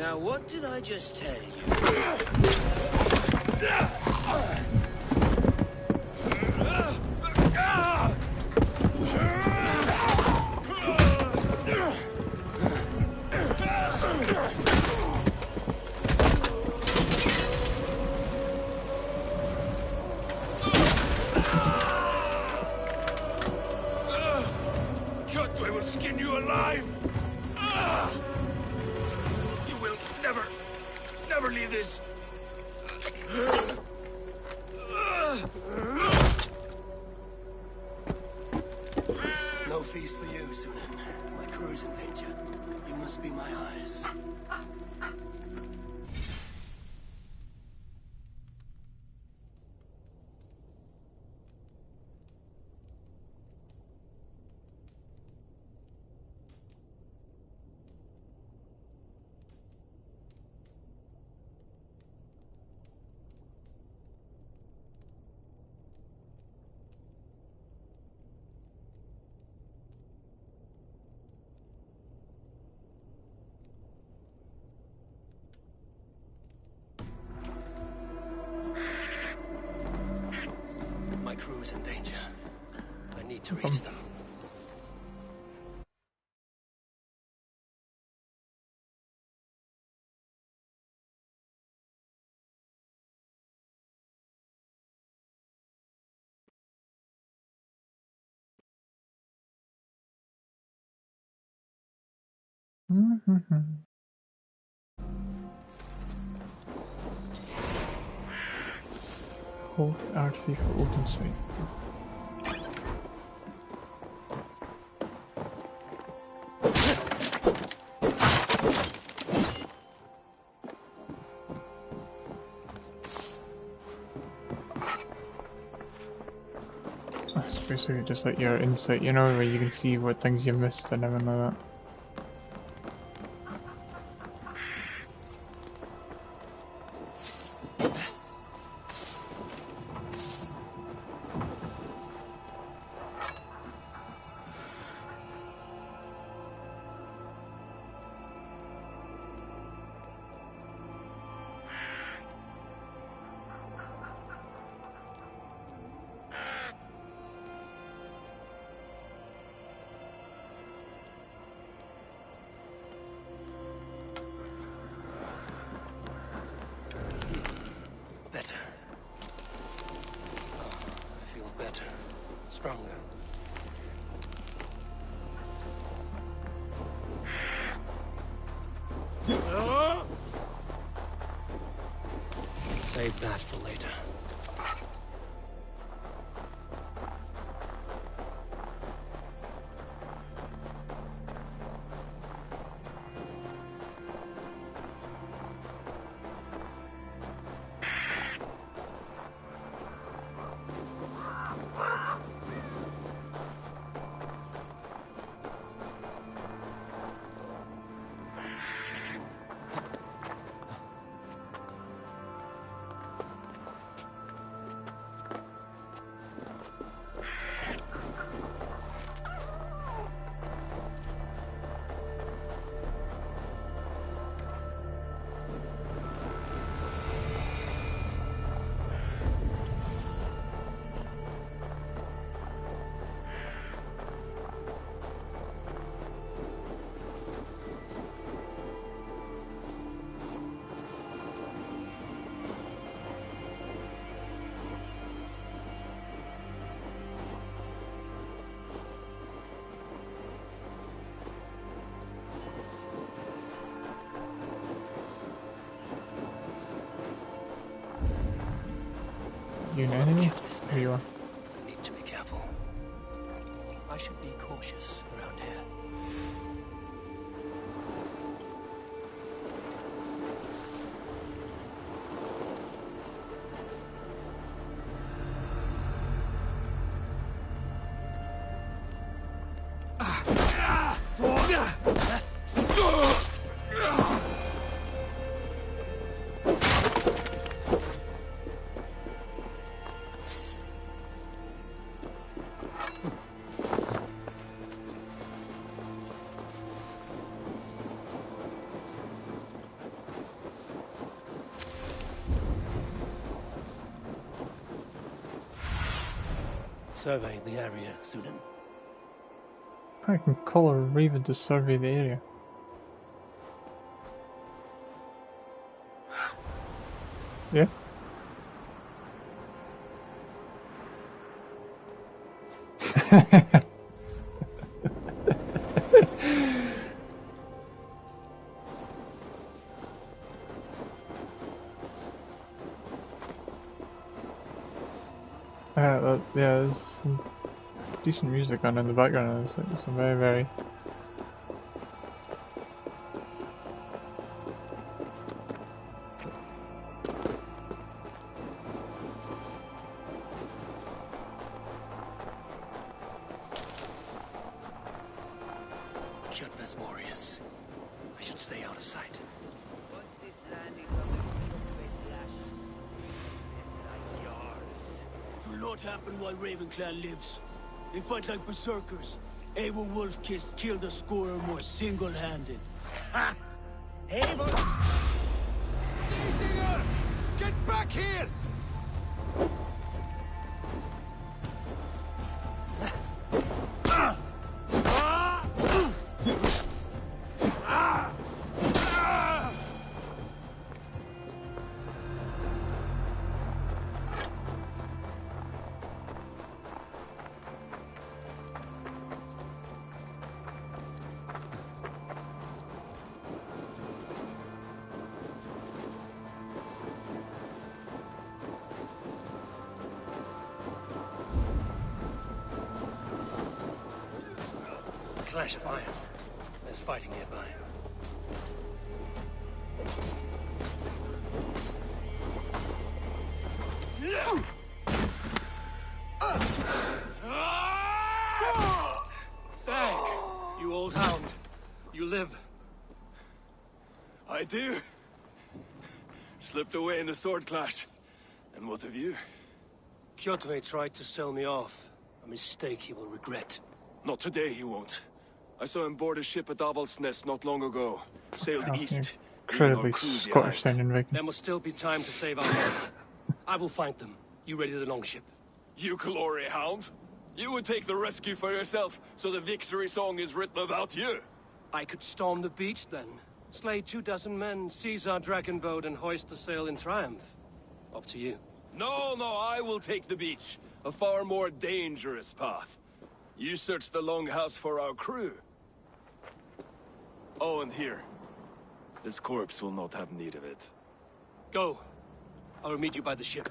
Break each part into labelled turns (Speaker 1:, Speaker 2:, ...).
Speaker 1: Now, what did I just tell you?
Speaker 2: I will skin you alive! You will never leave this!
Speaker 1: No feast for you, Sunan. My crew is in danger. You must be my eyes. My crew is in danger. I need to reach them.
Speaker 3: Hold RC for open sight. That's basically just like your insight, you know, where you can see what things you missed and everything like that.
Speaker 1: Better. Oh, I feel better. Stronger. Save that for later.
Speaker 3: You an enemy? Here you are.
Speaker 1: I need to be careful. I should be cautious around here. Survey the area, Sunan.
Speaker 3: I can call a raven to survey the area. Yeah. Yeah, there's some decent music on in the background. It's like some very
Speaker 1: Kjotve's warriors. I should stay out of sight.
Speaker 4: Once this land is of the flash, like yours.
Speaker 5: Will not happen while Ravenclan lives. They fight like berserkers. Eivor Wolf-Kissed killed a score or more single-handed.
Speaker 4: Ha! Eivor!
Speaker 2: Get back here!
Speaker 1: Clash of iron. There's fighting nearby. Thank you, old hound. You live.
Speaker 2: I do. Slipped away in the sword clash. And what of you?
Speaker 1: Kjotve tried to sell me off. A mistake he will regret.
Speaker 2: Not today, he won't. I saw him board a ship at Avaldsnes not long ago. Sailed east.
Speaker 3: incredibly Scottish sounding Viking.
Speaker 1: There must still be time to save our men. I will find them. You ready the longship?
Speaker 2: You glory hound? You would take the rescue for yourself, so the victory song is written about you.
Speaker 1: I could storm the beach then. Slay 24 men, seize our dragon boat, and hoist the sail in triumph. Up to you.
Speaker 2: No, I will take the beach. A far more dangerous path. You search the longhouse for our crew. Oh, and here. This corpse will not have need of it.
Speaker 1: Go. I will meet you by the ship.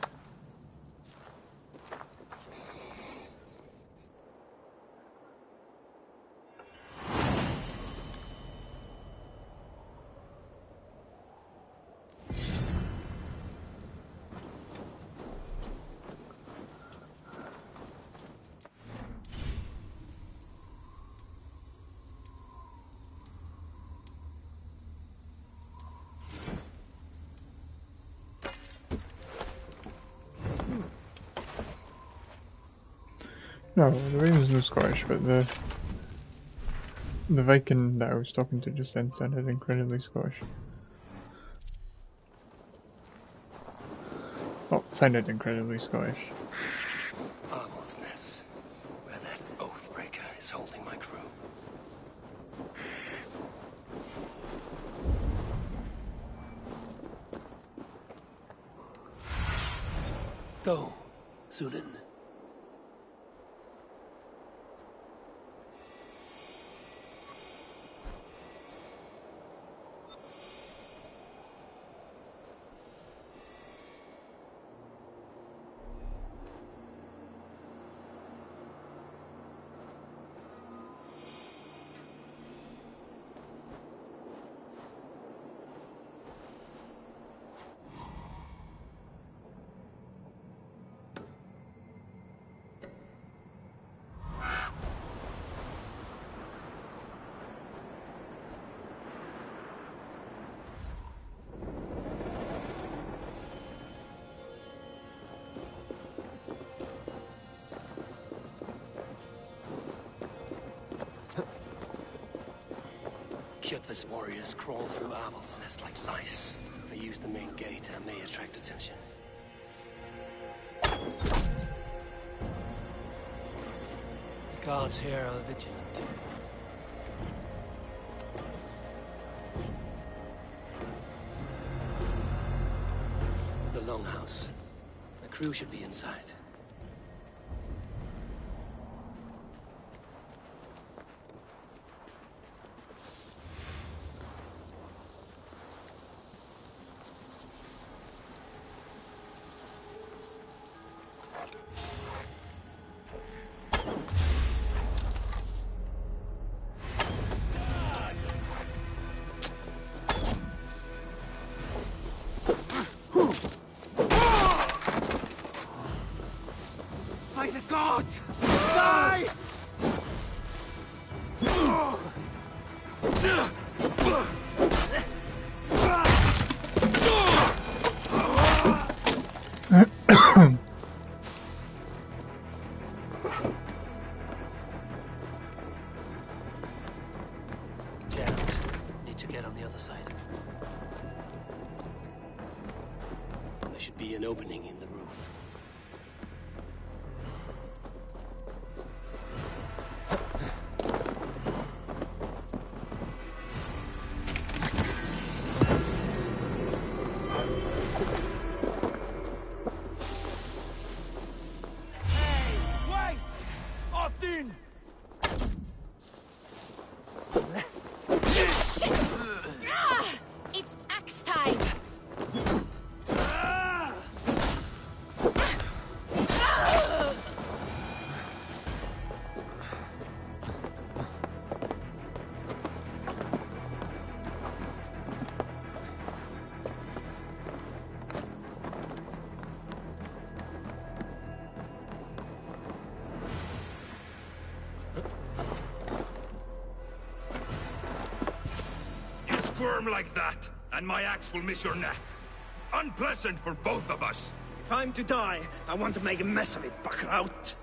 Speaker 3: No, the Raven's no Scottish, but the Viking that I was talking to just then sounded incredibly Scottish. Oh, sounded incredibly Scottish.
Speaker 1: Avaldsnes, where that Oathbreaker is holding my crew. Go, Sunan. Kjotve's warriors crawl through Avaldsnes like lice. If they use the main gate, I may attract attention. Guards here are vigilant. The longhouse. The crew should be inside.
Speaker 5: By the gods! Die!
Speaker 1: Jammed. Need to get on the other side. There should be an opening in the roof.
Speaker 5: Wait! Austin!
Speaker 6: Ah! It's axe time!
Speaker 7: You squirm like that, and my axe will miss your neck. Unpleasant for both of us.
Speaker 5: If I'm to die, I want to make a mess of it, Buckraut.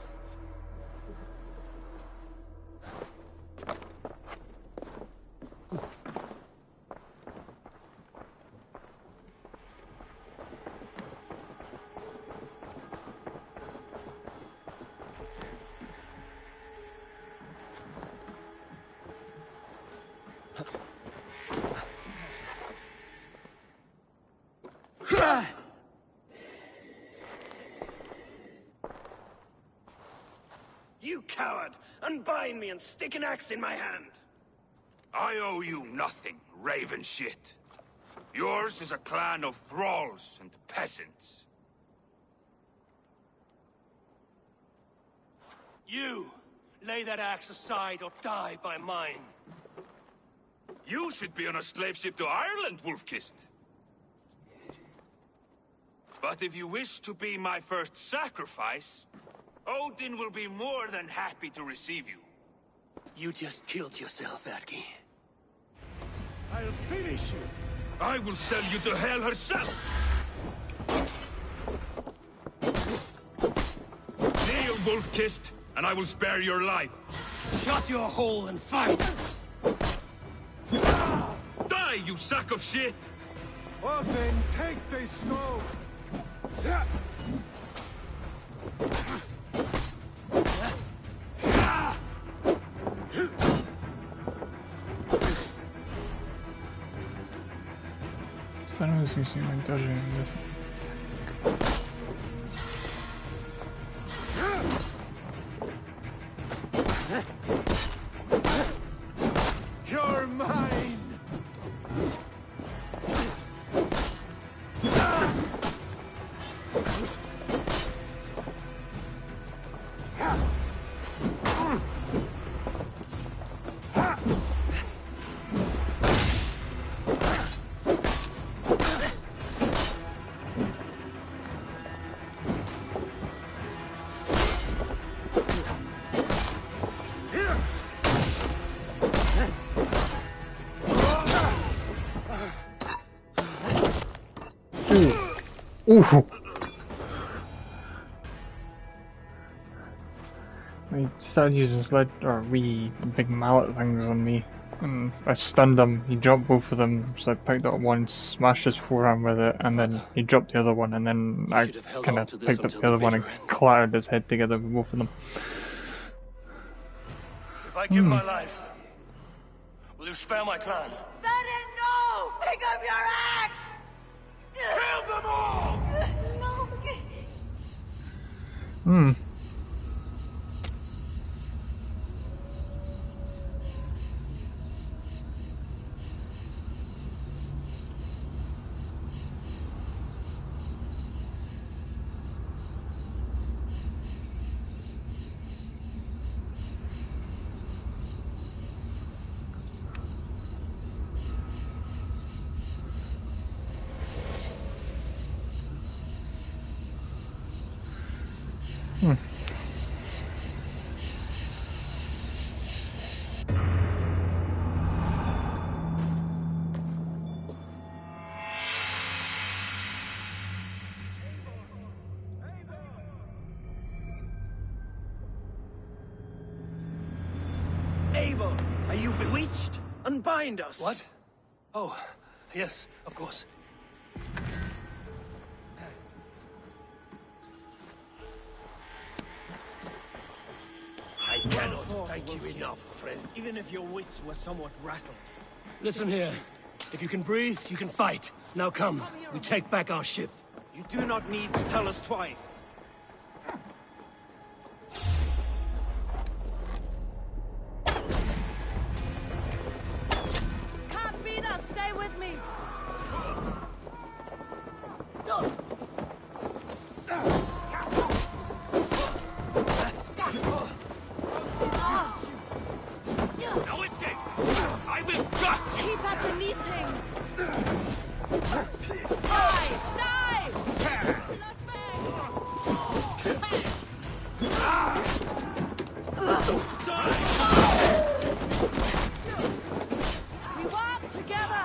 Speaker 5: You coward! Unbind me and stick an axe in my hand!
Speaker 7: I owe you nothing, raven shit. Yours is a clan of thralls and peasants.
Speaker 1: You! Lay that axe aside or die by mine.
Speaker 7: You should be on a slave ship to Ireland, Wolf-Kissed. But if you wish to be my first sacrifice, Odin will be more than happy to receive you.
Speaker 1: You just killed yourself, Erki.
Speaker 5: I'll finish you!
Speaker 7: I will sell you to hell herself! Kneel, Wolf-Kissed, and I will spare your life.
Speaker 1: Shut your hole and fight!
Speaker 7: Die, you sack of shit!
Speaker 5: Often take this soul!
Speaker 3: Stanę z komentarzem.
Speaker 5: You're mine!
Speaker 3: Ooh. He started using sled or wee big mallet things on me, and I stunned him. He dropped both of them, so I picked up one, smashed his forearm with it, and then he dropped the other one, and then I
Speaker 1: should have held
Speaker 3: kind
Speaker 1: on
Speaker 3: of
Speaker 1: to this
Speaker 3: picked up
Speaker 1: until
Speaker 3: the other
Speaker 1: the
Speaker 3: one and
Speaker 1: bitter end.
Speaker 3: clattered his head together with both of them.
Speaker 1: I give my life, will you spare my clan?
Speaker 6: Then no! Pick up your axe!
Speaker 1: Kill them all!
Speaker 6: No!
Speaker 3: Hmm.
Speaker 5: Abel, are you bewitched? Unbind us.
Speaker 1: What? Oh, yes, of course.
Speaker 5: I cannot thank you enough, friend. Even if your wits were somewhat rattled.
Speaker 1: Listen here. If you can breathe, you can fight. Now come, we take back our ship.
Speaker 5: You do not need to tell us twice.
Speaker 6: Can't beat us, stay with me!
Speaker 7: No escape! I will gut you!
Speaker 6: Keep at the meeting! Die! Die! We walk together!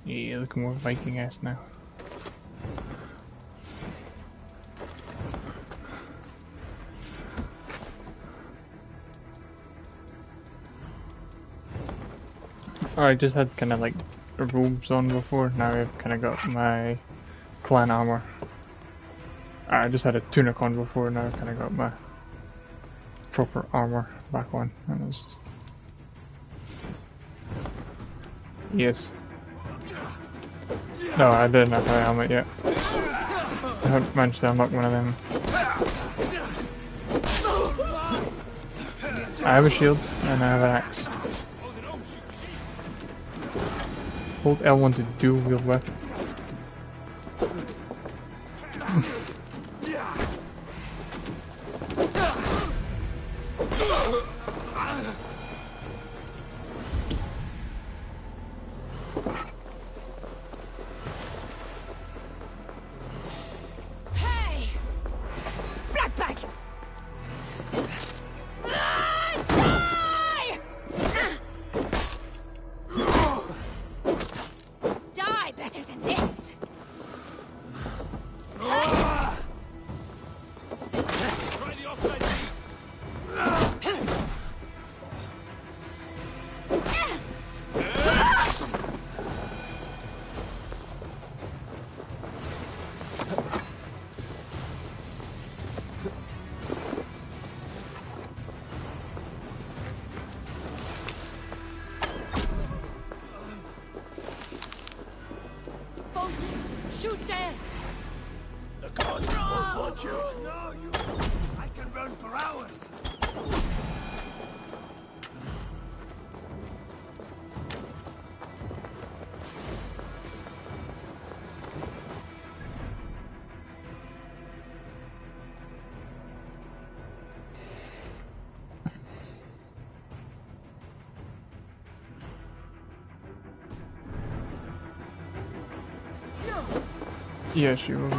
Speaker 3: Yeah, look more Viking ass now. Oh, I just had kind of like the robes on before. Now I've kind of got my clan armor. I just had a tunic on before. Now I've kind of got my proper armor back on. And it's... Yes. No, I didn't have my helmet yet. I haven't managed to unlock one of them. I have a shield and I have an axe. Hold L1 to dual wield weapon.
Speaker 6: Hey! Black bag! Die better than this!
Speaker 2: Try the offside seat.
Speaker 6: Bolton, shoot there!
Speaker 5: The gods will watch you. No, you. I can run for hours.
Speaker 3: Yeah, she will be.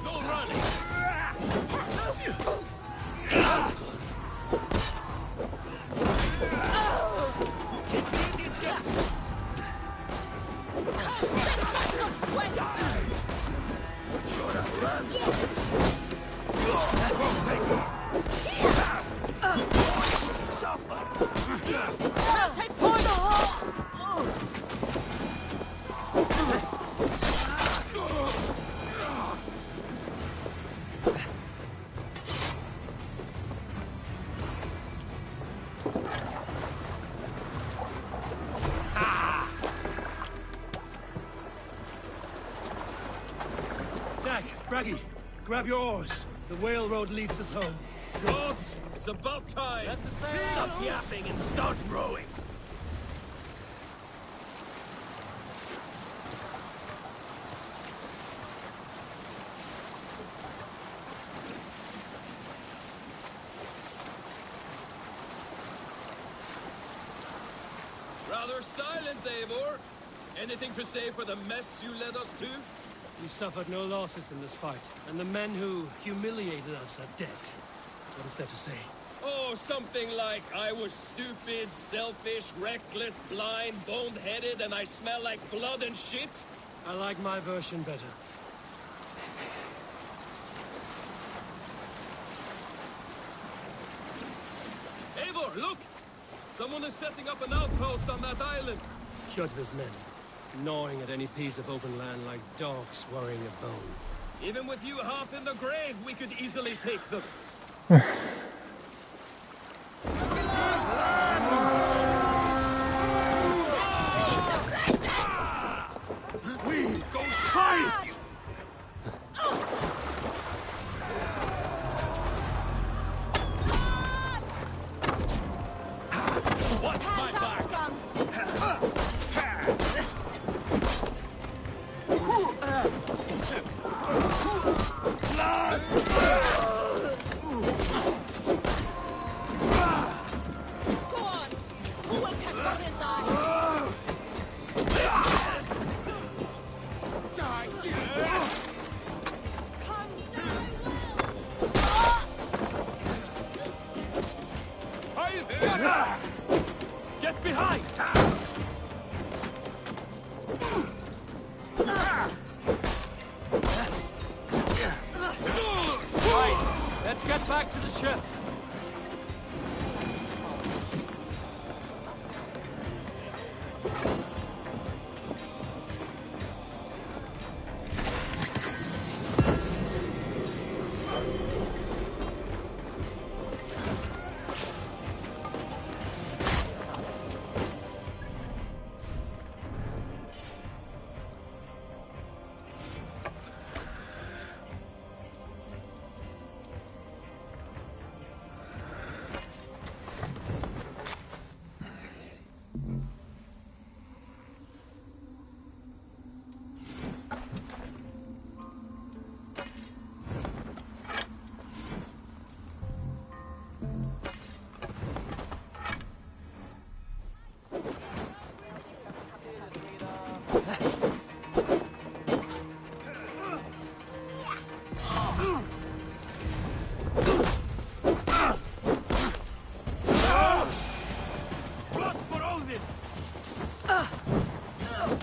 Speaker 2: No running!
Speaker 6: Take point!
Speaker 1: Dag, Braggy, grab your oars. The whale road leads us home.
Speaker 2: Gods, it's about time!
Speaker 1: Let the sail
Speaker 5: Stop yapping and start rowing.
Speaker 2: Rather silent, Eivor. Anything to say for the mess you led us to?
Speaker 1: We suffered no losses in this fight, and the men who humiliated us are dead. What is there to say?
Speaker 2: Oh, something like, I was stupid, selfish, reckless, blind, bone-headed, and I smell like blood and shit?
Speaker 1: I like my version better.
Speaker 2: Eivor, look! Someone is setting up an outpost on that island.
Speaker 1: Kjotve's men, gnawing at any piece of open land like dogs worrying a bone.
Speaker 2: Even with you half in the grave, we could easily take them.
Speaker 5: We go fight!
Speaker 2: Watch my back!
Speaker 6: Scum! Go on! Who will catch Odin's eye? Come
Speaker 2: Get behind!
Speaker 1: Right, let's get back to the ship.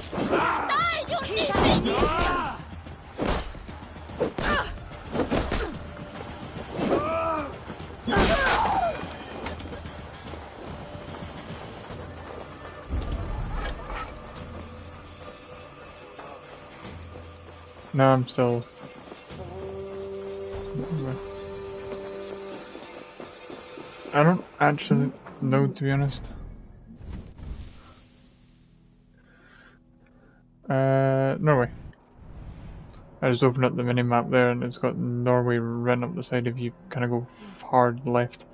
Speaker 6: Die, you heathen!
Speaker 3: No, I'm still. I don't actually know, to be honest. Norway. I just opened up the mini-map there and it's got Norway written up the side if you kind of go hard left.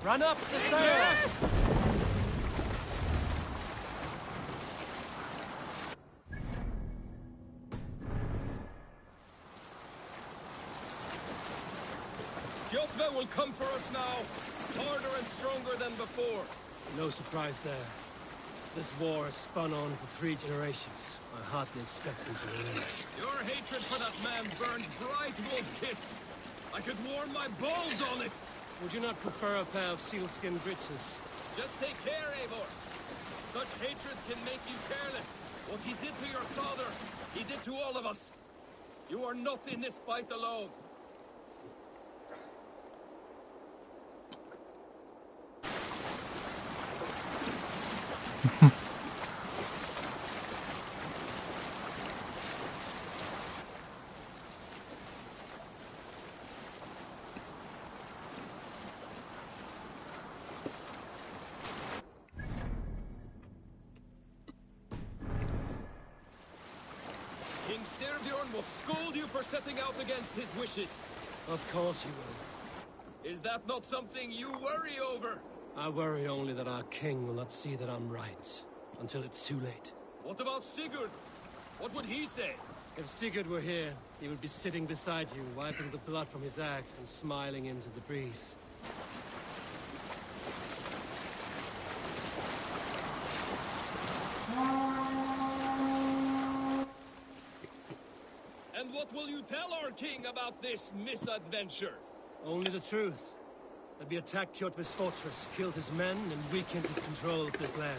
Speaker 1: Run up the sail!
Speaker 2: Kjotve will come for us now, harder and stronger than before.
Speaker 1: No surprise there. This war has spun on for 3 generations. I hardly expect him to relent.
Speaker 2: Your hatred for that man burns bright, wolf-kissed. I could warm my balls on it.
Speaker 1: Would you not prefer a pair of sealskin breeches?
Speaker 2: Just take care, Eivor. Such hatred can make you careless. What he did to your father, he did to all of us. You are not in this fight alone. King Styrbjorn will scold you for setting out against his wishes.
Speaker 1: Of course you will.
Speaker 2: Is that not something you worry over?
Speaker 1: I worry only that our king will not see that I'm right, until it's too late.
Speaker 2: What about Sigurd? What would he say?
Speaker 1: If Sigurd were here, he would be sitting beside you, wiping the blood from his axe and smiling into the breeze.
Speaker 2: And what will you tell our king about this misadventure?
Speaker 1: Only the truth. That we attacked Kjotve's fortress, killed his men, and weakened his control of this land.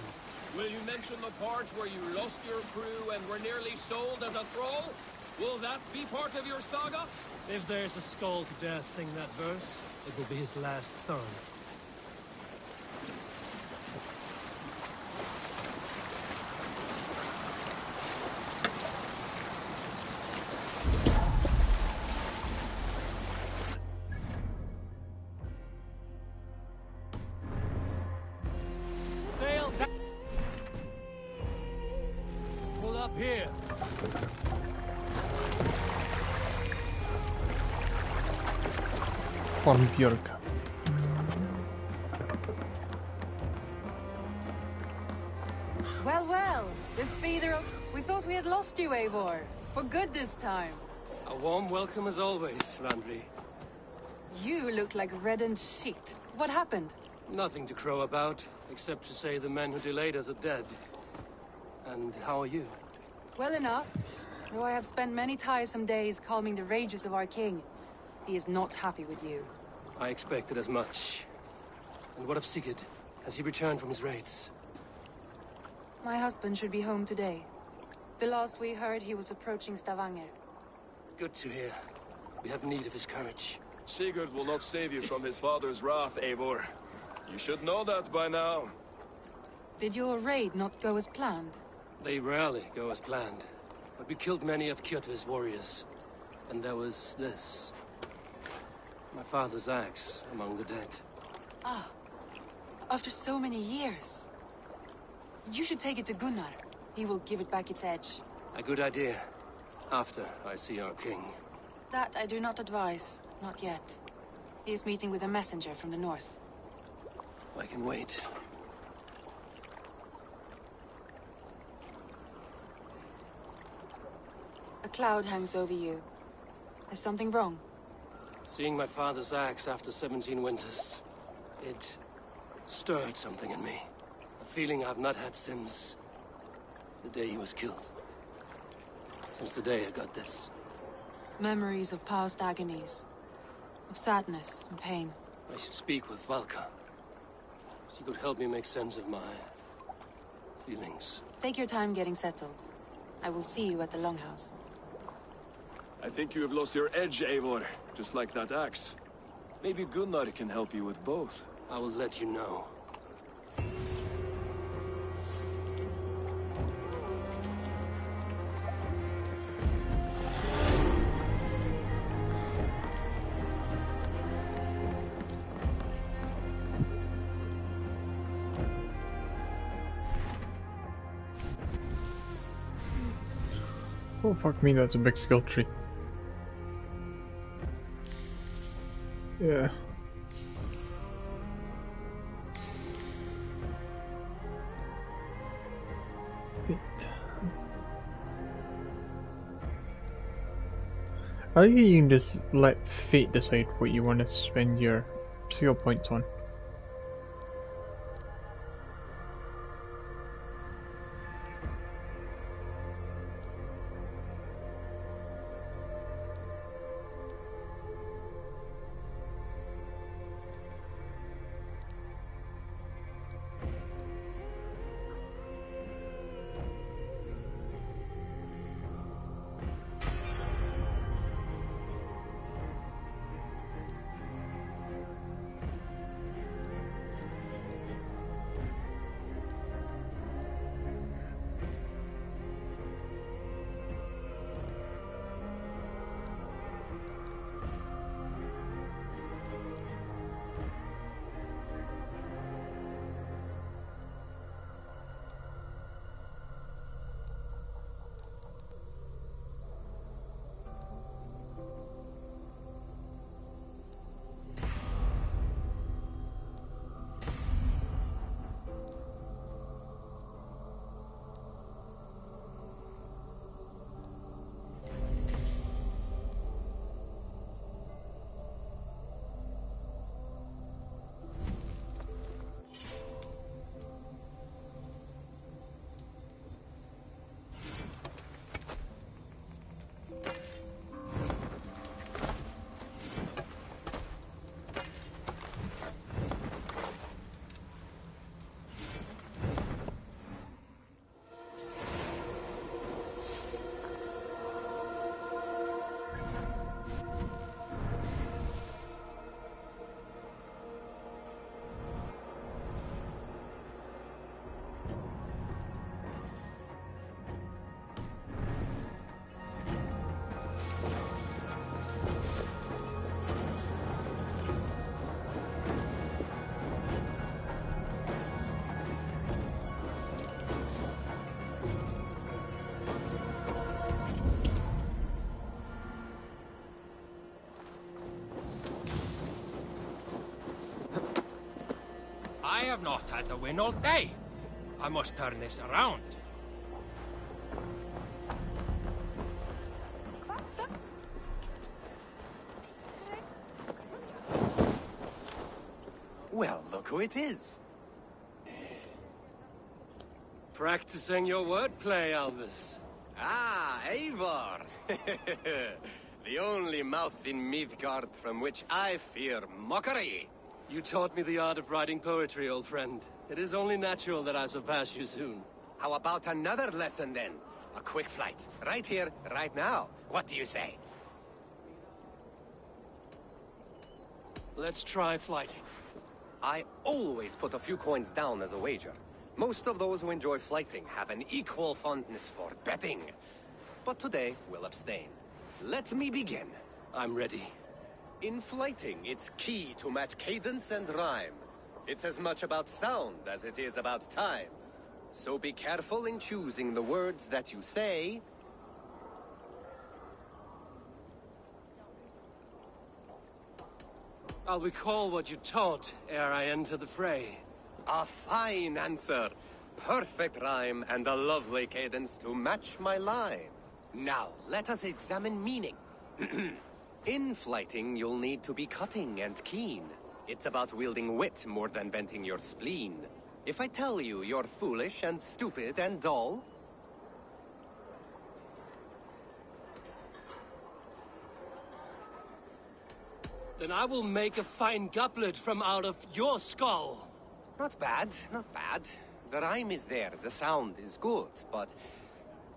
Speaker 2: Will you mention the part where you lost your crew and were nearly sold as a thrall? Will that be part of your saga?
Speaker 1: If there's a Skald who dares sing that verse, it will be his last song. Sail! Pull up here!
Speaker 3: Von Björka.
Speaker 8: Well, well, the feeder of... We thought we had lost you, Eivor. For good this time.
Speaker 1: A warm welcome as always, Randvi.
Speaker 8: You look like reddened shit. What happened?
Speaker 1: Nothing to crow about, except to say the men who delayed us are dead. And how are you?
Speaker 8: Well enough. Though I have spent many tiresome days calming the rages of our king. He is not happy with you.
Speaker 1: I expected as much. And what of Sigurd? Has he returned from his raids?
Speaker 8: My husband should be home today. The last we heard, he was approaching Stavanger.
Speaker 1: Good to hear. We have need of his courage.
Speaker 2: Sigurd will not save you from his father's wrath, Eivor. You should know that by now.
Speaker 8: Did your raid not go as planned?
Speaker 1: They rarely go as planned. But we killed many of Kjotve's warriors. And there was this. My father's axe among the dead.
Speaker 8: Ah. After so many years. You should take it to Gunnar. He will give it back its edge.
Speaker 1: A good idea. After I see our king.
Speaker 8: That I do not advise. Not yet. He is meeting with a messenger from the north.
Speaker 1: I can wait.
Speaker 8: A cloud hangs over you. Is something wrong?
Speaker 1: Seeing my father's axe after 17 winters, it stirred something in me. A feeling I've not had since the day he was killed. Since the day I got this.
Speaker 8: Memories of past agonies. Of sadness and pain.
Speaker 1: I should speak with Valka. She could help me make sense of my feelings.
Speaker 8: Take your time getting settled. I will see you at the Longhouse.
Speaker 2: I think you have lost your edge, Eivor. Just like that axe. Maybe Gunnar can help you with both.
Speaker 1: I will let you know.
Speaker 3: Oh fuck me, that's a big skill tree. Yeah. I think you can just let fate decide what you want to spend your skill points on.
Speaker 2: I have not had the win all day. I must turn this around.
Speaker 1: Well, look who it is. Practicing your wordplay, Albus. Ah, Eivor! The only mouth in Midgard from which I fear mockery. You taught me the art of writing poetry, old friend. It is only natural that I surpass you soon. How about another lesson, then? A quick flight. Right here, right now. What do you say? Let's try flighting. I always put a few coins down as a wager. Most of those who enjoy flighting have an equal fondness for betting. But today, we'll abstain. Let me begin. I'm ready. In flighting, it's key to match cadence and rhyme. It's as much about sound as it is about time. So be careful in choosing the words that you say. I'll recall what you taught ere I enter the fray. A fine answer. Perfect rhyme and a lovely cadence to match my line. Now, let us examine meaning. In flighting, you'll need to be cutting and keen. It's about wielding wit more than venting your spleen. If I tell you you're foolish and stupid and dull, then I will make a fine goblet from out of your skull. Not bad, not bad. The rhyme is there, the sound is good, but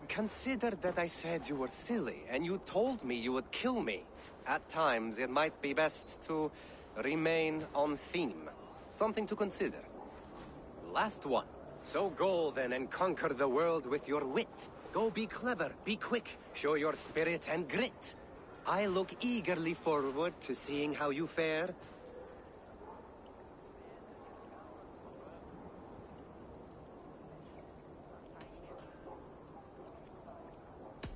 Speaker 1: consider that I said you were silly, and you told me you would kill me. At times, it might be best to remain on theme. Something to consider. Last one. So go then and conquer the world with your wit. Go be clever, be quick, show your spirit and grit. I look eagerly forward to seeing how you fare.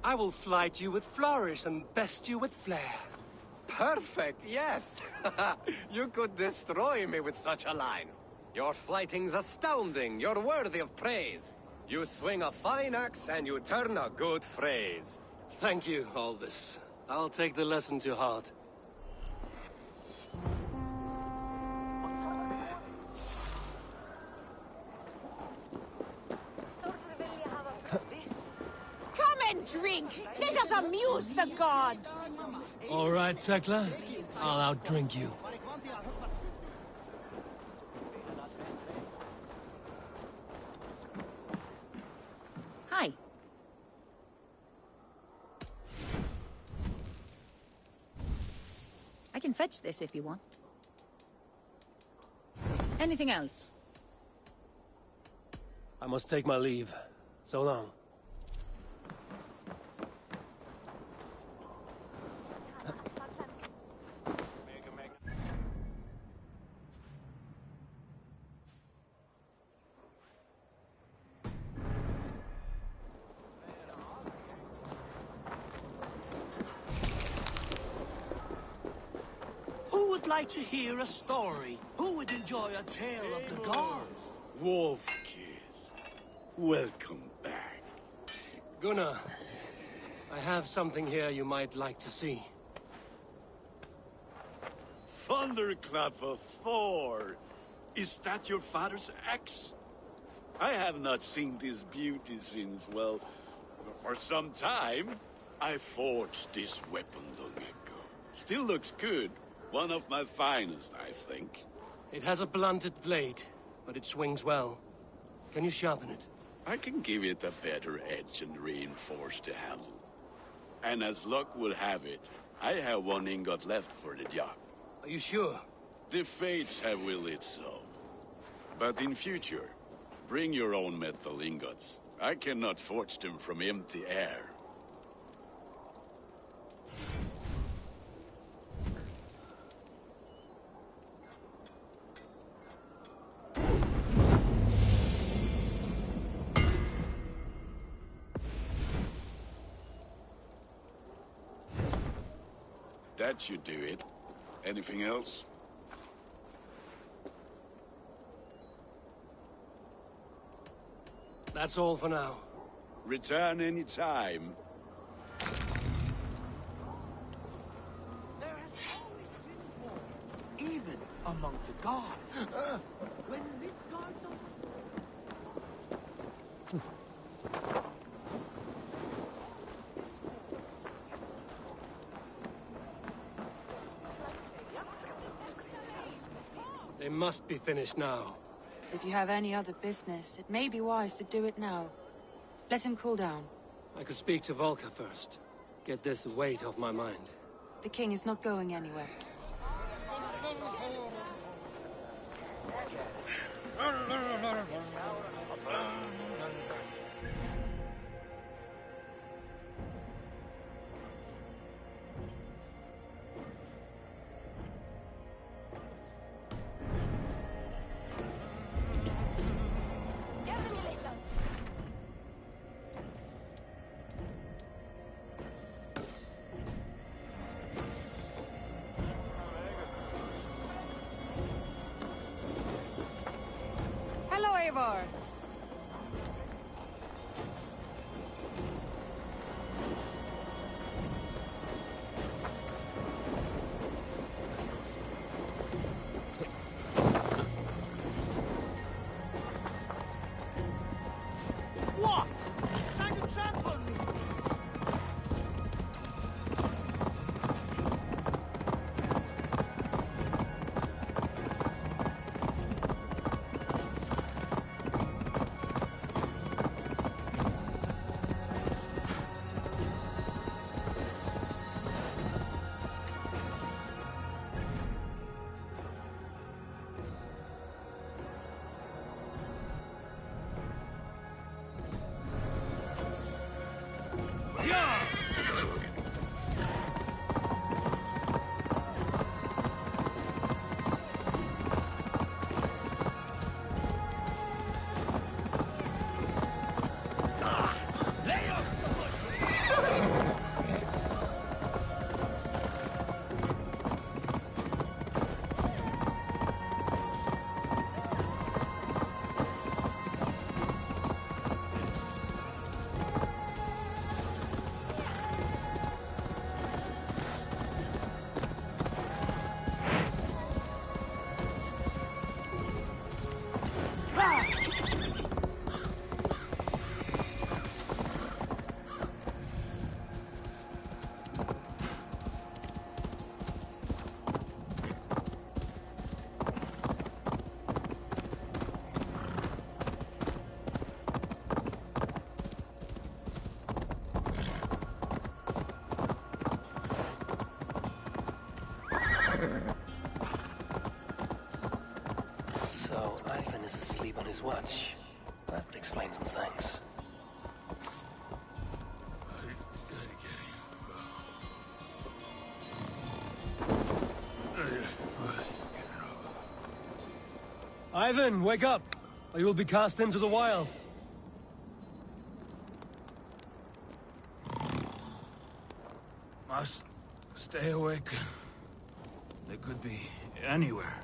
Speaker 1: I will flight you with flourish and best you with flair. Perfect, yes! You could destroy me with such a line. Your flighting's astounding, you're worthy of praise. You swing a fine axe and you turn a good phrase. Thank you, Aldous. I'll take the lesson to heart.
Speaker 9: Come and drink. Let us amuse the gods.
Speaker 1: All right, Tekla. I'll outdrink you.
Speaker 6: Hi. I can fetch this if you want. Anything else?
Speaker 1: I must take my leave. So long.
Speaker 5: Who would like to hear a story? Who would enjoy a tale of the gods?
Speaker 10: Wolf Kids, welcome back.
Speaker 1: Gunnar, I have something here you might like to see.
Speaker 10: Thunderclap of Thor! Is that your father's axe? I have not seen this beauty since, well, for some time. I forged this weapon long ago. Still looks good. One of my finest, I think.
Speaker 1: It has a blunted blade, but it swings well. Can you sharpen it?
Speaker 10: I can give it a better edge and reinforce the handle. And as luck would have it, I have one ingot left for the job.
Speaker 1: Are you sure?
Speaker 10: The fates have willed it so. But in future, bring your own metal ingots. I cannot forge them from empty air. That should do it. Anything else?
Speaker 1: That's all for now.
Speaker 10: Return any time.
Speaker 5: There has always been war, even among the gods. When Midgard
Speaker 1: They must be finished now.
Speaker 8: If you have any other business, it may be wise to do it now. Let him cool down.
Speaker 1: I could speak to Volker first. Get this weight off my mind.
Speaker 8: The king is not going anywhere. Hello, Eivor.
Speaker 5: What? Trying to trample me?
Speaker 1: his watch. That would explain some things.
Speaker 2: Ivan, wake up! Or you will be cast into the wild. Must stay awake. They could be anywhere.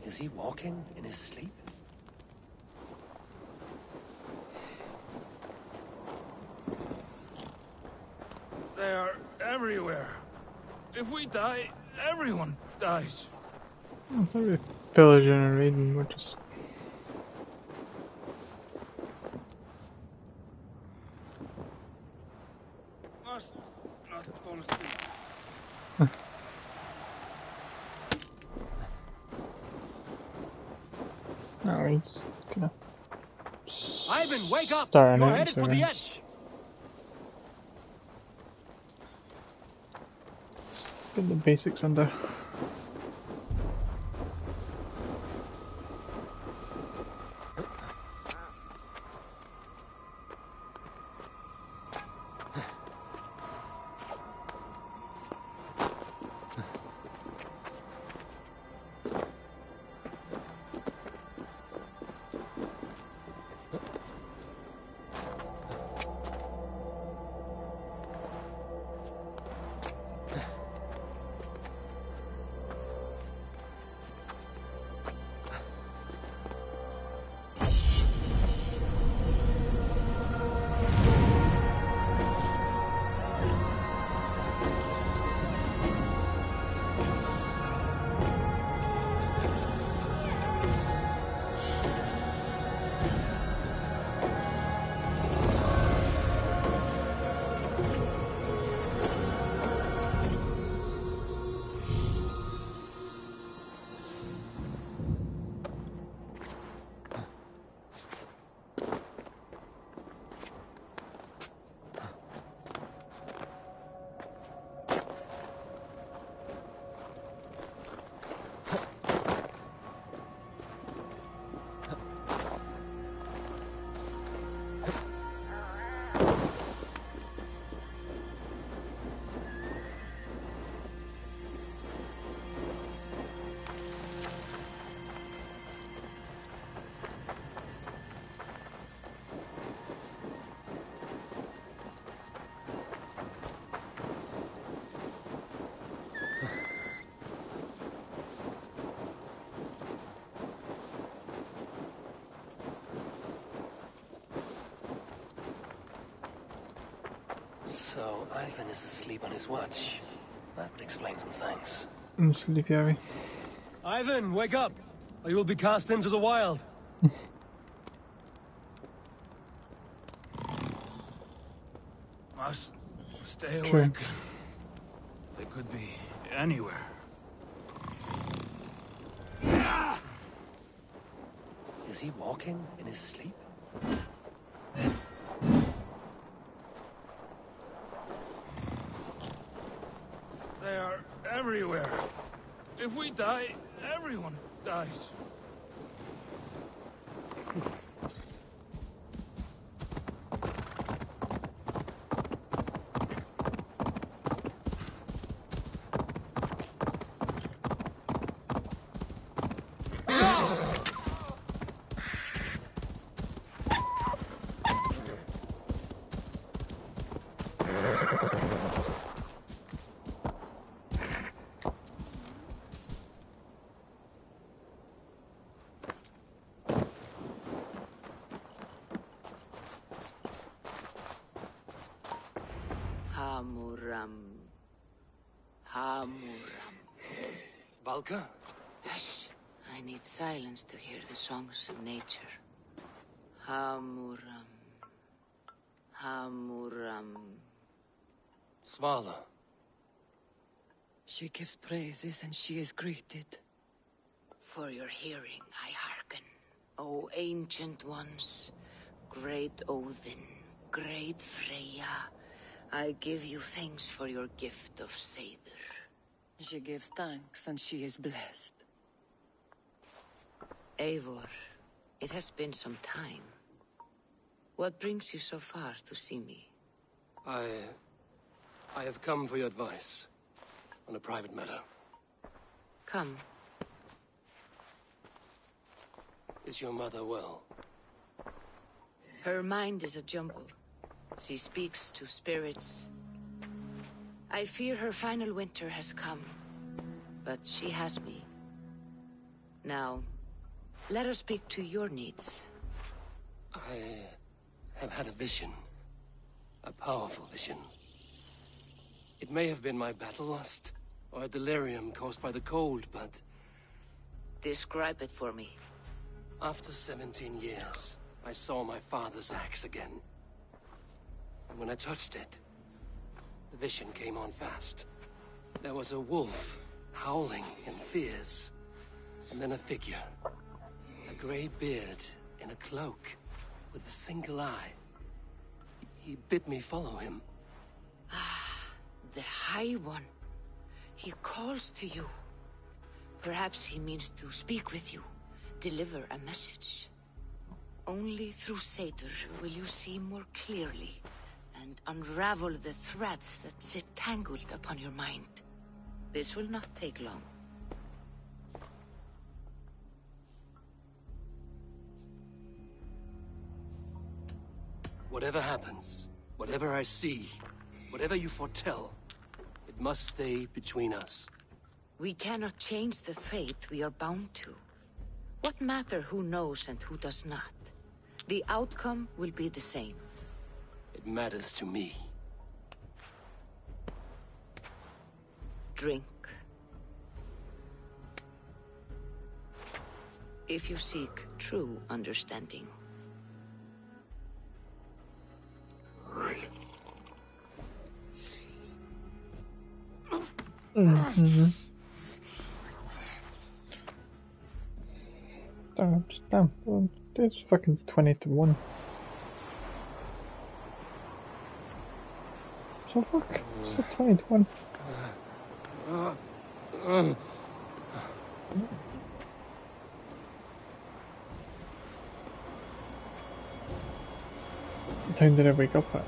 Speaker 1: Is he walking in his sleep?
Speaker 2: They are everywhere. If we die, everyone dies.
Speaker 3: Maybe pillaging and raiding, which is...
Speaker 2: Must not fall asleep.
Speaker 3: No, he's gonna...
Speaker 2: Ivan, wake up!
Speaker 3: Starting
Speaker 2: You're
Speaker 3: out,
Speaker 2: headed
Speaker 3: so
Speaker 2: for the
Speaker 3: he's-
Speaker 2: edge!
Speaker 3: Get the basics under.
Speaker 1: So, Ivan is asleep on his watch. That would explain some things.
Speaker 3: I'm sleepy, are we?
Speaker 2: Ivan, wake up! Or you will be cast into the wild. Must stay
Speaker 3: Sure.
Speaker 2: awake. They could be anywhere.
Speaker 1: Is he walking in his sleep?
Speaker 2: They are everywhere. If we die, everyone dies.
Speaker 11: Hamuram. Hamuram.
Speaker 1: Valka?
Speaker 11: Hush. I need silence to hear the songs of nature. Hamuram. Hamuram.
Speaker 1: Svala.
Speaker 11: She gives praises and she is greeted. For your hearing I hearken, O ancient ones, great Odin, great Freya. I give you thanks for your gift of Seidr. She gives thanks and she is blessed. Eivor, it has been some time. What brings you so far to see me?
Speaker 1: I have come for your advice on a private matter.
Speaker 11: Come.
Speaker 1: Is your mother well?
Speaker 11: Her mind is a jumble. She speaks to spirits. I fear her final winter has come, but she has me. Now, let her speak to your needs.
Speaker 1: I have had a vision. A powerful vision. It may have been my battle lust, or a delirium caused by the cold, but...
Speaker 11: Describe it for me.
Speaker 1: After 17 years, I saw my father's axe again. And when I touched it, the vision came on fast. There was a wolf, howling in fears. And then a figure. A grey beard in a cloak, with a single eye. He bid me follow him.
Speaker 11: Ah, the High One. He calls to you. Perhaps he means to speak with you, deliver a message. Only through Seder will you see more clearly and unravel the threads that sit tangled upon your mind. This will not take long.
Speaker 1: Whatever happens, whatever I see, whatever you foretell, it must stay between us.
Speaker 11: We cannot change the fate we are bound to. What matter who knows and who does not? The outcome will be the same.
Speaker 1: It matters to me.
Speaker 11: Drink. If you seek true understanding.
Speaker 3: Damn. Well, it's fucking 20-1. So fuck. It's 20-1. What time did I wake up at?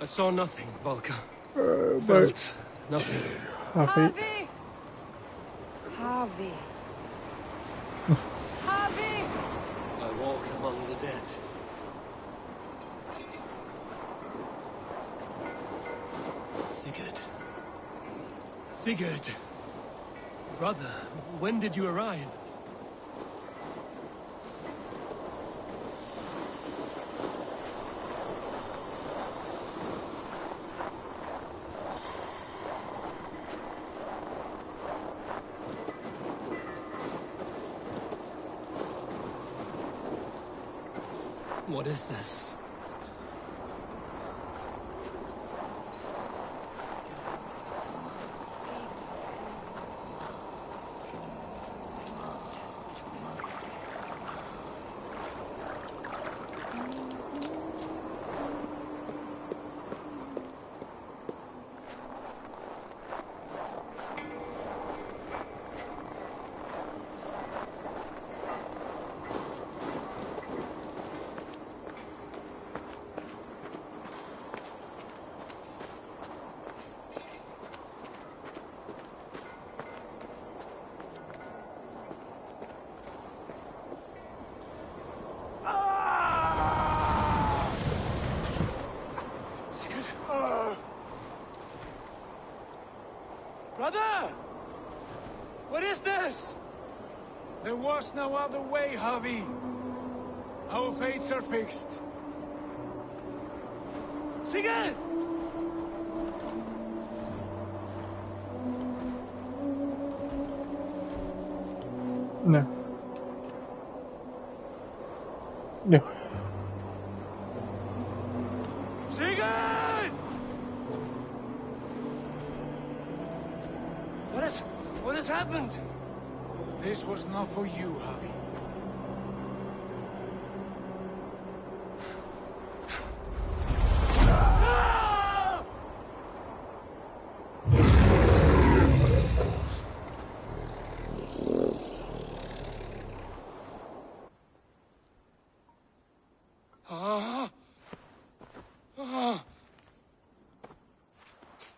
Speaker 1: I saw nothing, Volka. Felt nothing.
Speaker 11: Harvey! Harvey! Harvey!
Speaker 1: I walk among the dead. Sigurd. Sigurd! Brother, when did you arrive? What is this? Brother! What is this?
Speaker 5: There was no other way, Javi. Our fates are fixed.
Speaker 1: Sigurd!
Speaker 3: No. No.
Speaker 1: Sigurd! What has happened?
Speaker 5: This was not for you, Javi.
Speaker 1: No!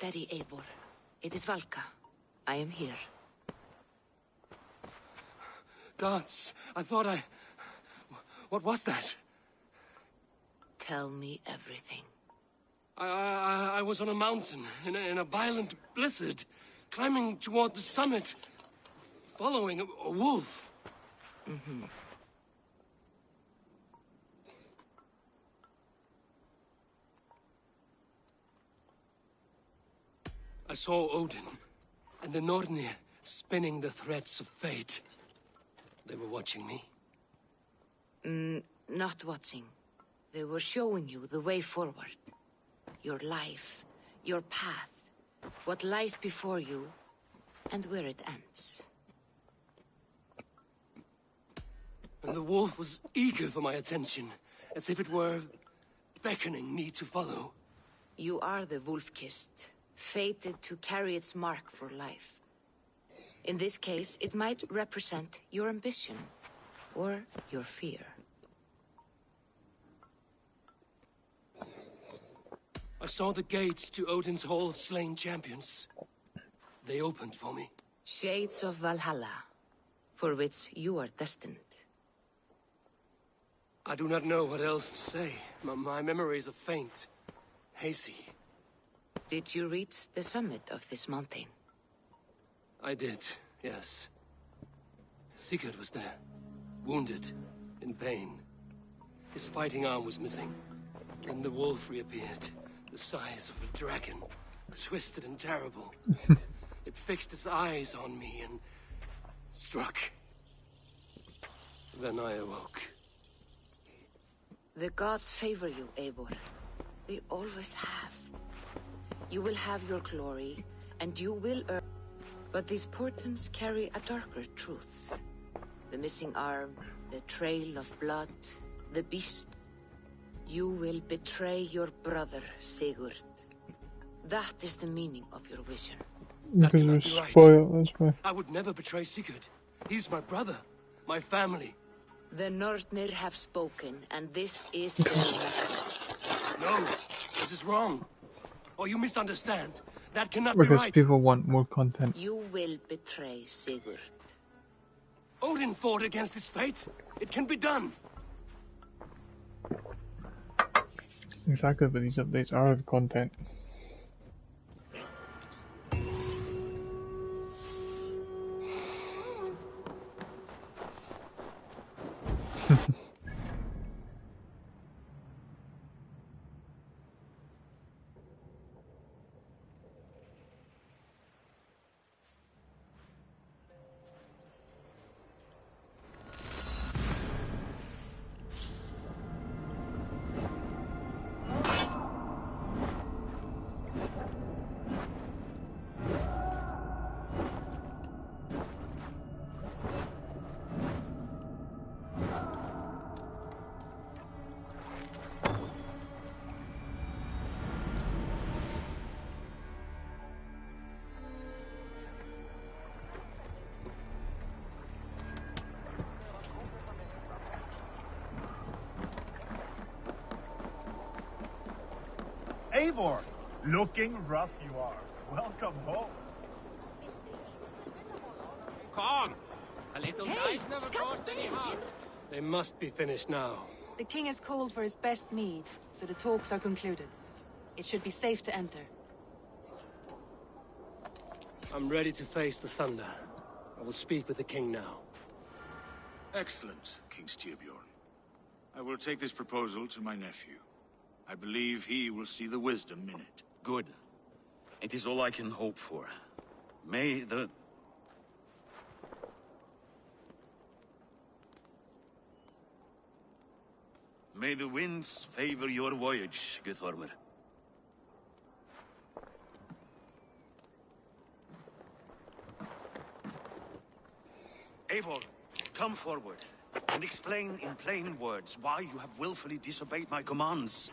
Speaker 11: steady, Eivor. It is Valka. I am here.
Speaker 1: Gods, I thought I... What was that?
Speaker 11: Tell me everything.
Speaker 1: I was on a mountain in a violent blizzard, climbing toward the summit, following a wolf.
Speaker 11: Mm-hmm.
Speaker 1: I saw Odin and the Nornir spinning the threads of fate. They were watching me.
Speaker 11: Not watching. They were showing you the way forward. Your life, your path, what lies before you, and where it ends.
Speaker 1: And the wolf was eager for my attention, as if it were beckoning me to follow.
Speaker 11: You are the wolf-kissed, fated to carry its mark for life. In this case, it might represent your ambition, or your fear.
Speaker 1: I saw the gates to Odin's Hall of Slain Champions. They opened for me.
Speaker 11: Shades of Valhalla, for which you are destined.
Speaker 1: I do not know what else to say. My memories are faint, hazy.
Speaker 11: Did you reach the summit of this mountain?
Speaker 1: I did, yes. Sigurd was there, wounded, in pain. His fighting arm was missing. Then the wolf reappeared, the size of a dragon, twisted and terrible. It fixed its eyes on me and struck. Then I awoke.
Speaker 11: The gods favor you, Eivor. They always have. You will have your glory, and you will earn... But these portents carry a darker truth. The missing arm, the trail of blood, the beast. You will betray your brother, Sigurd. That is the meaning of your vision.
Speaker 1: That cannot be right. I would never betray Sigurd. He's my brother, my family.
Speaker 11: The Nornir have spoken, and this is their message.
Speaker 1: No, this is wrong. Or you misunderstand. That cannot
Speaker 3: because
Speaker 1: be right.
Speaker 3: People want more content.
Speaker 11: You will betray Sigurd.
Speaker 1: Odin fought against his fate. It can be done.
Speaker 3: Exactly, but these updates are the content.
Speaker 12: Eivor, looking rough you are. Welcome home.
Speaker 2: Come! A little dice never caused any harm.
Speaker 1: They must be finished now.
Speaker 8: The king has called for his best mead, so the talks are concluded. It should be safe to enter.
Speaker 1: I'm ready to face the thunder. I will speak with the king now.
Speaker 13: Excellent, King Styrbjorn. I will take this proposal to my nephew. I believe he will see the wisdom in it.
Speaker 14: Good. It is all I can hope for. May the... May the winds favor your voyage, Guthormr. Eivor, come forward and explain in plain words why you have willfully disobeyed my commands.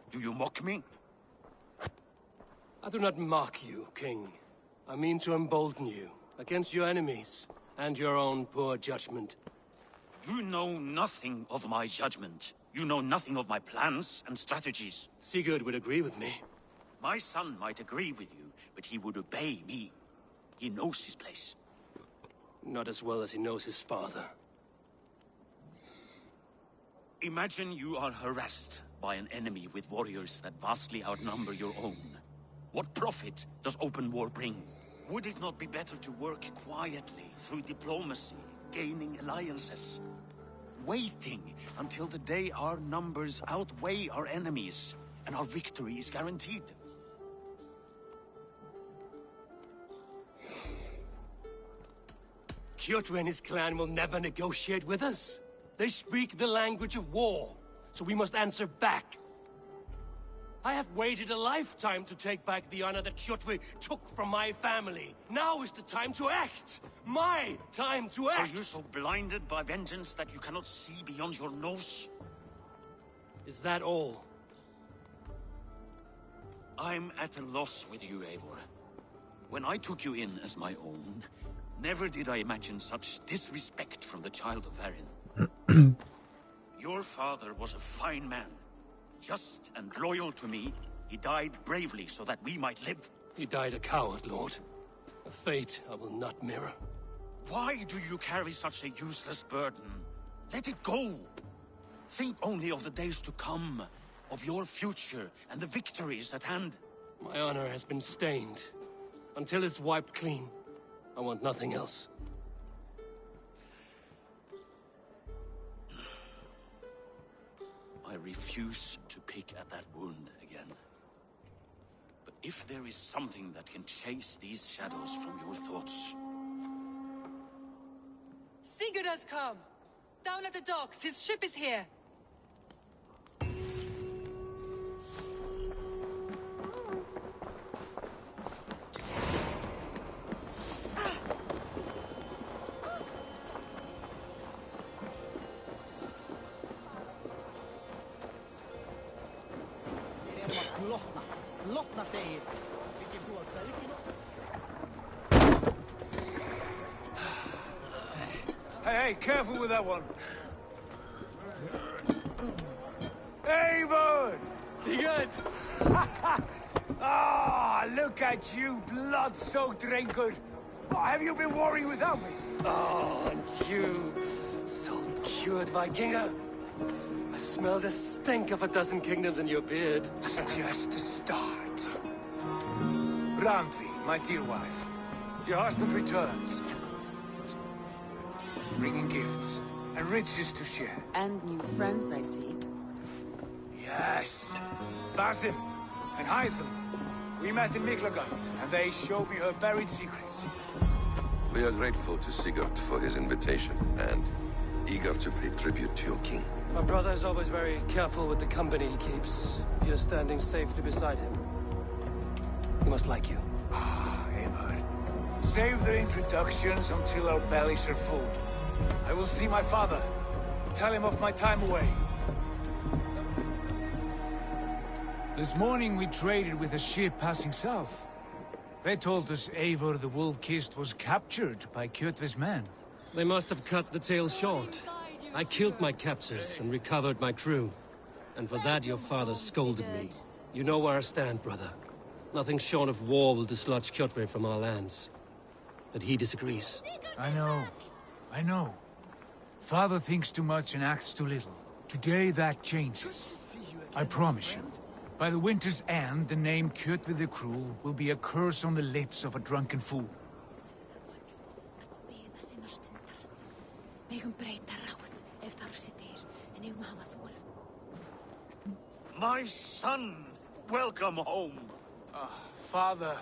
Speaker 14: Do you mock me?
Speaker 1: I do not mock you, King. I mean to embolden you against your enemies and your own poor judgment.
Speaker 14: You know nothing of my judgment. You know nothing of my plans and strategies.
Speaker 1: Sigurd would agree with me.
Speaker 14: My son might agree with you, but he would obey me. He knows his place.
Speaker 1: Not as well as he knows his father.
Speaker 14: Imagine you are harassed by an enemy with warriors that vastly outnumber your own. What profit does open war bring? Would it not be better to work quietly through diplomacy, gaining alliances? Waiting until the day our numbers outweigh our enemies, and our victory is guaranteed.
Speaker 1: Kjotve and his clan will never negotiate with us. They speak the language of war, so we must answer back. I have waited a lifetime to take back the honor that Kjotve took from my family. Now is the time to act! My time to act!
Speaker 14: Are you so blinded by vengeance that you cannot see beyond your nose?
Speaker 1: Is that all?
Speaker 14: I'm at a loss with you, Eivor. When I took you in as my own, never did I imagine such disrespect from the child of Varin. Your father was a fine man. Just and loyal to me, he died bravely so that we might live.
Speaker 1: He died a coward, Lord. A fate I will not mirror.
Speaker 14: Why do you carry such a useless burden? Let it go! Think only of the days to come, of your future and the victories at hand.
Speaker 1: My honor has been stained. Until it's wiped clean, I want nothing else.
Speaker 14: I refuse to pick at that wound again. But if there is something that can chase these shadows from your thoughts...
Speaker 8: Sigurd has come! Down at the docks, his ship is here!
Speaker 2: Hey, careful with that one. Avon!
Speaker 1: Sigurd!
Speaker 2: Ah, look at you, blood-soaked raincoat. What have you been worrying without me?
Speaker 1: Oh, and you, salt-cured Vikinger. I smell the stink of a dozen kingdoms in your beard.
Speaker 2: It's just the start. Brandvi, my dear wife, your husband returns. Bringing gifts and riches to share.
Speaker 8: And new friends, I see.
Speaker 2: Yes. Basim and Hytham. We met in Miklagard, and they showed me her buried secrets.
Speaker 15: We are grateful to Sigurd for his invitation, and eager to pay tribute to your king.
Speaker 1: My brother is always very careful with the company he keeps. If you're standing safely beside him, he must like you.
Speaker 2: Ah, Eivor. Save the introductions until our bellies are full. I will see my father. Tell him of my time away.
Speaker 5: This morning we traded with a ship passing south. They told us Eivor the Wolf-Kissed was captured by Kjotve's men.
Speaker 1: They must have cut the tale short. I killed my captors and recovered my crew. And for that your father scolded me. You know where I stand, brother. Nothing short of war will dislodge Kjotve from our lands. But he disagrees.
Speaker 5: I know. I know. Father thinks too much and acts too little. Today that changes. I promise you. By the winter's end, the name Kjotve the Cruel will be a curse on the lips of a drunken fool.
Speaker 14: My son! Welcome home!
Speaker 2: Father.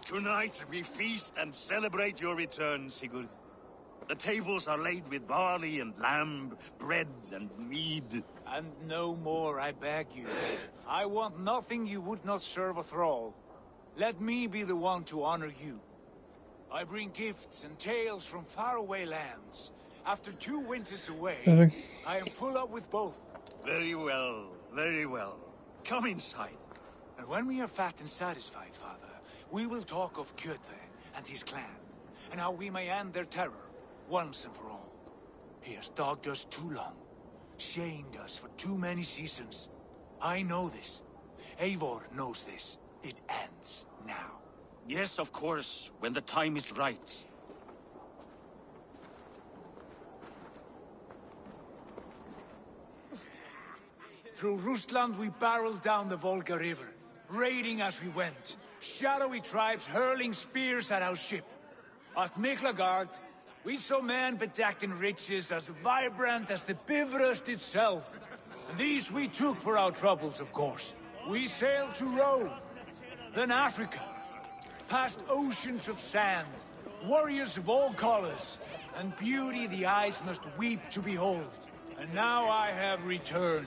Speaker 14: Tonight we feast and celebrate your return, Sigurd. The tables are laid with barley and lamb, bread and mead.
Speaker 5: And no more, I beg you. I want nothing you would not serve a thrall. Let me be the one to honor you. I bring gifts and tales from faraway lands. After 2 winters away, I am full up with both.
Speaker 14: Very well, very well. Come inside.
Speaker 5: And when we are fat and satisfied, Father, we will talk of Kjotve and his clan, and how we may end their terror, once and for all. He has dogged us too long. shamed us for too many seasons. I know this. Eivor knows this. It ends now.
Speaker 14: Yes, of course, when the time is right.
Speaker 5: Through Rusland we barreled down the Volga River, raiding as we went. Shadowy tribes hurling spears at our ship. At Miklagard, we saw men bedecked in riches as vibrant as the Bifrost itself. And these we took for our troubles, of course. We sailed to Rome, then Africa, past oceans of sand, warriors of all colors, and beauty the eyes must weep to behold. And now I have returned,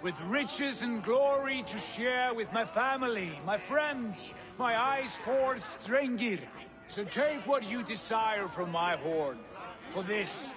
Speaker 5: with riches and glory to share with my family, my friends, my eyes-forged Strengir. So take what you desire from my hoard, for this